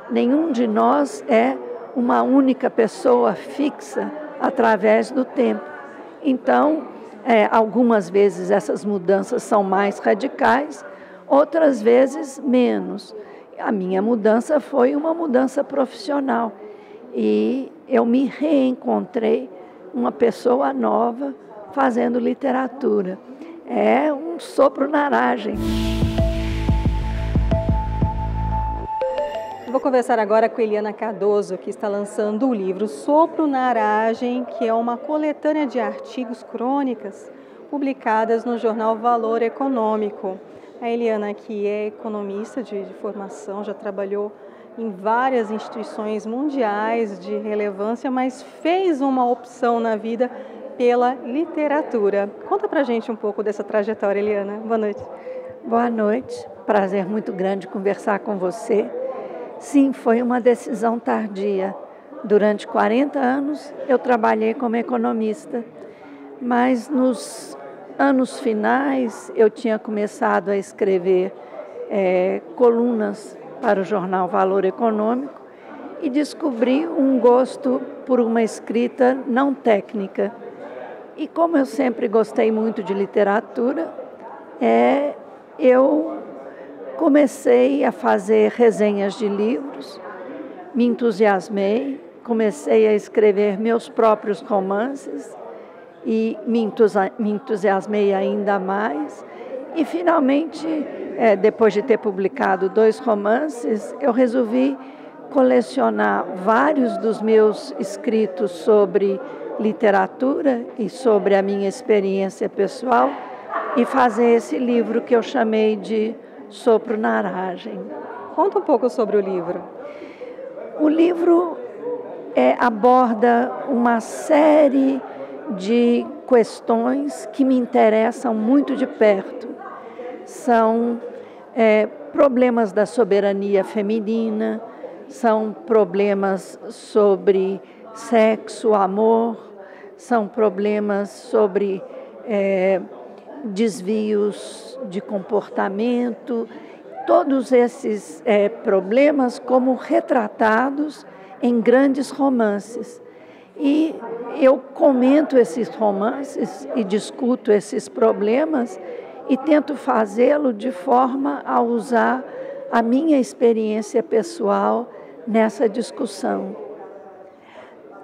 Nenhum de nós é uma única pessoa fixa através do tempo. Então, algumas vezes essas mudanças são mais radicais, outras vezes menos. A minha mudança foi uma mudança profissional e eu me reencontrei uma pessoa nova fazendo literatura. É um sopro na aragem. Vou conversar agora com Eliana Cardoso, que está lançando o livro Sopro na Aragem, que é uma coletânea de artigos, crônicas, publicadas no jornal Valor Econômico. A Eliana, que é economista de formação, já trabalhou em várias instituições mundiais de relevância, mas fez uma opção na vida pela literatura. Conta pra gente um pouco dessa trajetória, Eliana. Boa noite. Boa noite. Prazer muito grande conversar com você. Sim, foi uma decisão tardia. Durante 40 anos eu trabalhei como economista, mas nos anos finais eu tinha começado a escrever colunas para o jornal Valor Econômico e descobri um gosto por uma escrita não técnica. E como eu sempre gostei muito de literatura, eu comecei a fazer resenhas de livros, me entusiasmei, comecei a escrever meus próprios romances e me entusiasmei ainda mais. E finalmente, depois de ter publicado 2 romances, eu resolvi colecionar vários dos meus escritos sobre literatura e sobre a minha experiência pessoal e fazer esse livro que eu chamei de Sopro na Aragem. Conta um pouco sobre o livro. O livro aborda uma série de questões que me interessam muito de perto. São problemas da soberania feminina, são problemas sobre sexo, amor, são problemas sobre desvios de comportamento, todos esses problemas como retratados em grandes romances. E eu comento esses romances e discuto esses problemas e tento fazê-lo de forma a usar a minha experiência pessoal nessa discussão.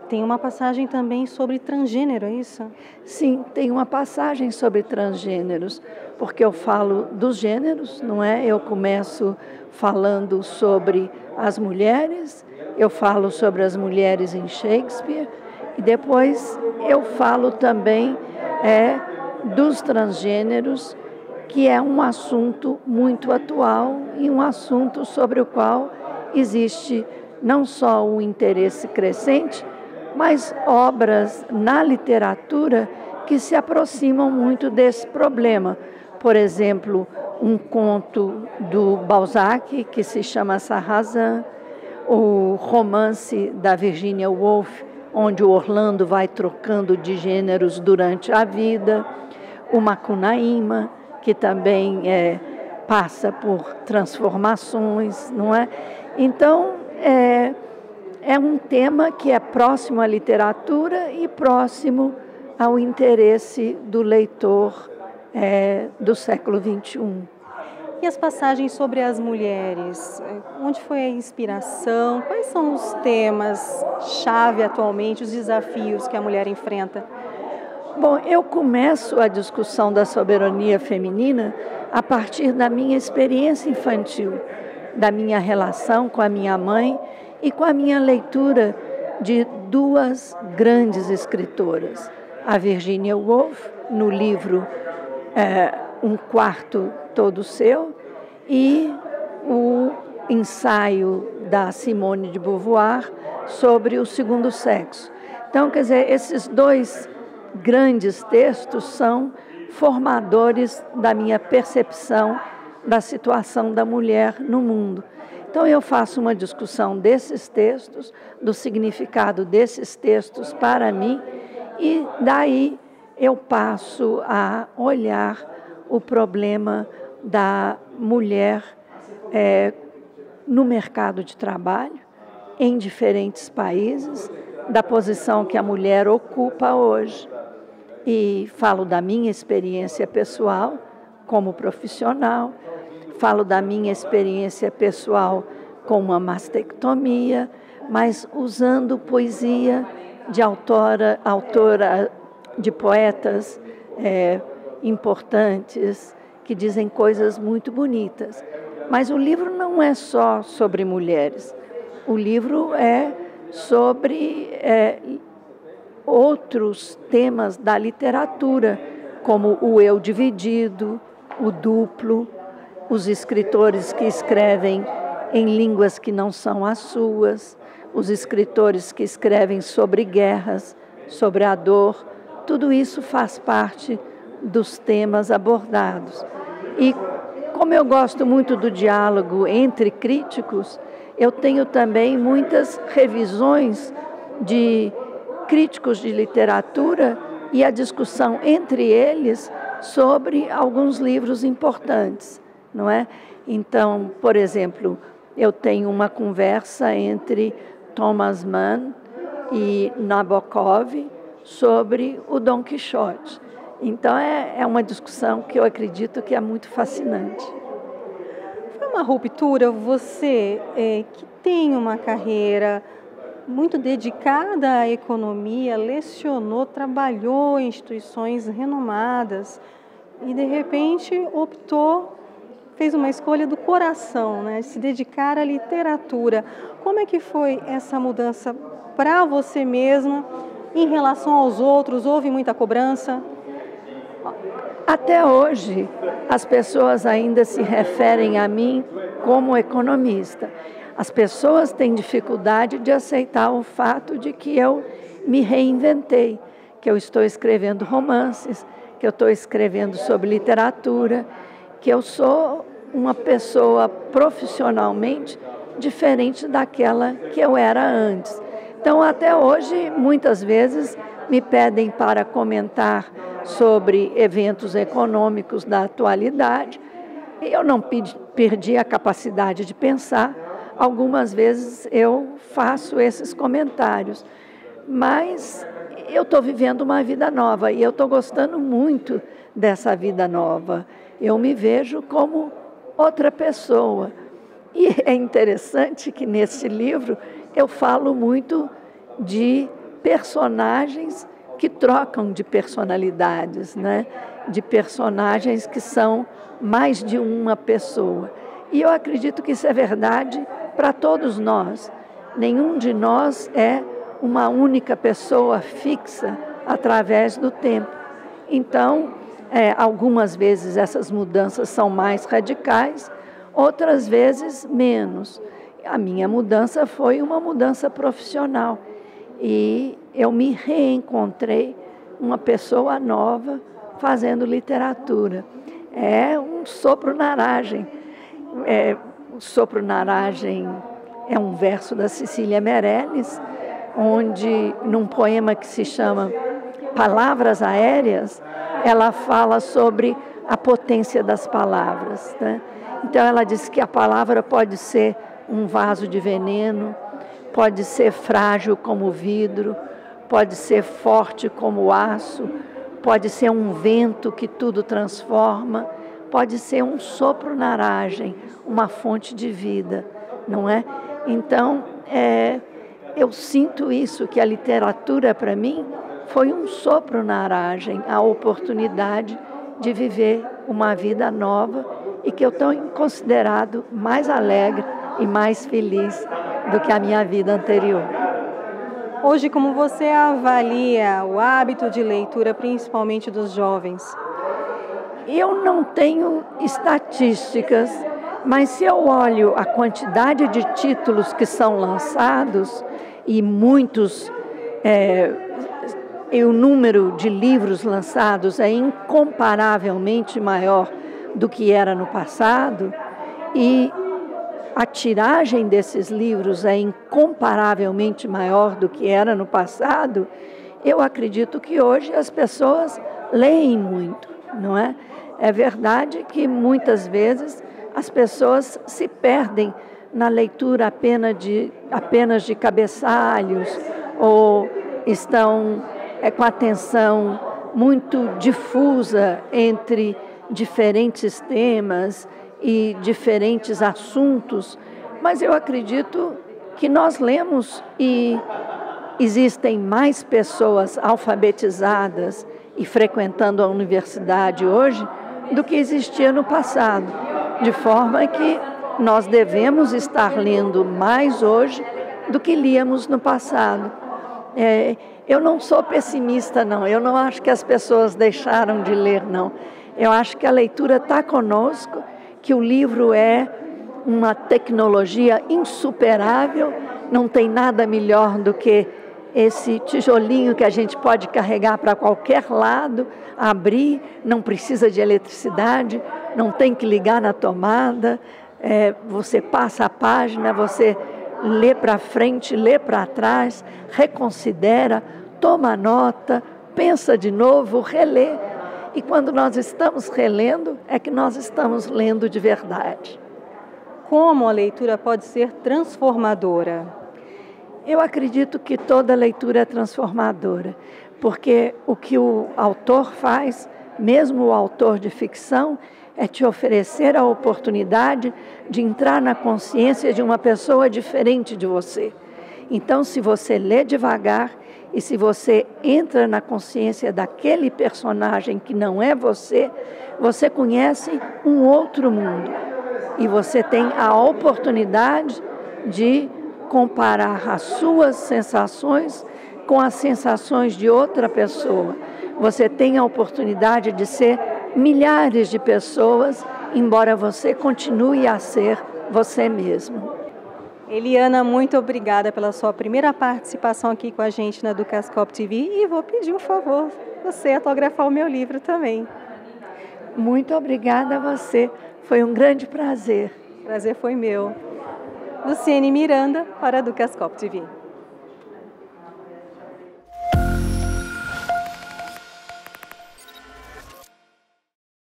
Tem uma passagem também sobre transgênero, é isso? Sim, tem uma passagem sobre transgêneros, porque eu falo dos gêneros, não é? Eu começo falando sobre as mulheres, eu falo sobre as mulheres em Shakespeare, e depois eu falo também dos transgêneros, que é um assunto muito atual e um assunto sobre o qual existe não só um interesse crescente, mas obras na literatura que se aproximam muito desse problema. Por exemplo, um conto do Balzac, que se chama Sarrazin, o romance da Virginia Woolf, onde o Orlando vai trocando de gêneros durante a vida, o Macunaíma, que também passa por transformações, não é? Então, é um tema que é próximo à literatura e próximo ao interesse do leitor do século XXI. E as passagens sobre as mulheres? Onde foi a inspiração? Quais são os temas-chave atualmente, os desafios que a mulher enfrenta? Bom, eu começo a discussão da soberania feminina a partir da minha experiência infantil, da minha relação com a minha mãe e com a minha leitura de 2 grandes escritoras, a Virginia Woolf, no livro Um Quarto Todo Seu, e o ensaio da Simone de Beauvoir sobre o segundo sexo. Então, quer dizer, esses 2 grandes textos são formadores da minha percepção da situação da mulher no mundo. Então, eu faço uma discussão desses textos, do significado desses textos para mim, e daí eu passo a olhar o problema da mulher no mercado de trabalho, em diferentes países, da posição que a mulher ocupa hoje. E falo da minha experiência pessoal como profissional, falo da minha experiência pessoal com uma mastectomia, mas usando poesia de autora de poetas importantes, que dizem coisas muito bonitas. Mas o livro não é só sobre mulheres. O livro é sobre outros temas da literatura, como o eu dividido, o duplo, os escritores que escrevem em línguas que não são as suas, os escritores que escrevem sobre guerras, sobre a dor. Tudo isso faz parte dos temas abordados. E como eu gosto muito do diálogo entre críticos, eu tenho também muitas revisões de críticos de literatura e a discussão entre eles sobre alguns livros importantes, não é? Então, por exemplo, eu tenho uma conversa entre Thomas Mann e Nabokov sobre o Dom Quixote. Então, é uma discussão que eu acredito que é muito fascinante. Foi uma ruptura, você que tem uma carreira muito dedicada à economia, lecionou, trabalhou em instituições renomadas e, de repente, fez uma escolha do coração, né? Se dedicar à literatura. Como é que foi essa mudança para você mesma em relação aos outros? Houve muita cobrança? Até hoje, as pessoas ainda se referem a mim como economista. As pessoas têm dificuldade de aceitar o fato de que eu me reinventei, que eu estou escrevendo romances, que eu estou escrevendo sobre literatura, que eu sou uma pessoa profissionalmente diferente daquela que eu era antes. Então, até hoje, muitas vezes me pedem para comentar sobre eventos econômicos da atualidade. Eu não perdi a capacidade de pensar. Algumas vezes eu faço esses comentários, mas eu estou vivendo uma vida nova e eu estou gostando muito dessa vida nova. Eu me vejo como outra pessoa. E é interessante que nesse livro eu falo muito de personagens que trocam de personalidades, né? De personagens que são mais de uma pessoa. E eu acredito que isso é verdade para todos nós. Nenhum de nós é uma única pessoa fixa através do tempo. Então, algumas vezes essas mudanças são mais radicais, outras vezes menos. A minha mudança foi uma mudança profissional e eu me reencontrei uma pessoa nova fazendo literatura. É um sopro na aragem. O sopro na aragem é um verso da Cecília Meirelles, onde, num poema que se chama Palavras Aéreas, ela fala sobre a potência das palavras, né? Então, ela diz que a palavra pode ser um vaso de veneno, pode ser frágil como vidro, pode ser forte como aço, pode ser um vento que tudo transforma, pode ser um sopro na aragem, uma fonte de vida, não é? Então, eu sinto isso, que a literatura, para mim, foi um sopro na aragem, a oportunidade de viver uma vida nova e que eu tenho considerado mais alegre e mais feliz do que a minha vida anterior. Hoje, como você avalia o hábito de leitura, principalmente dos jovens? Eu não tenho estatísticas, mas se eu olho a quantidade de títulos que são lançados e muitos, e o número de livros lançados é incomparavelmente maior do que era no passado, e a tiragem desses livros é incomparavelmente maior do que era no passado, eu acredito que hoje as pessoas leem muito, não é? É verdade que muitas vezes as pessoas se perdem na leitura apenas de cabeçalhos ou estão com atenção muito difusa entre diferentes temas e diferentes assuntos, mas eu acredito que nós lemos e existem mais pessoas alfabetizadas e frequentando a universidade hoje do que existia no passado, de forma que nós devemos estar lendo mais hoje do que líamos no passado. Eu não sou pessimista, não. Eu não acho que as pessoas deixaram de ler, não. Eu acho que a leitura está conosco, que o livro é uma tecnologia insuperável, não tem nada melhor do que esse tijolinho que a gente pode carregar para qualquer lado, abrir, não precisa de eletricidade, não tem que ligar na tomada, você passa a página, você lê para frente, lê para trás, reconsidera, toma nota, pensa de novo, relê. E quando nós estamos relendo, é que nós estamos lendo de verdade. Como a leitura pode ser transformadora? Eu acredito que toda leitura é transformadora, porque o que o autor faz, mesmo o autor de ficção, é te oferecer a oportunidade de entrar na consciência de uma pessoa diferente de você. Então, se você lê devagar e se você entra na consciência daquele personagem que não é você, você conhece um outro mundo. E você tem a oportunidade de comparar as suas sensações com as sensações de outra pessoa. Você tem a oportunidade de ser milhares de pessoas, embora você continue a ser você mesmo. Eliana, muito obrigada pela sua primeira participação aqui com a gente na Educascope TV e vou pedir um favor, você autografar o meu livro também. Muito obrigada a você, foi um grande prazer. Prazer foi meu. Luciene Miranda para a Educascope TV.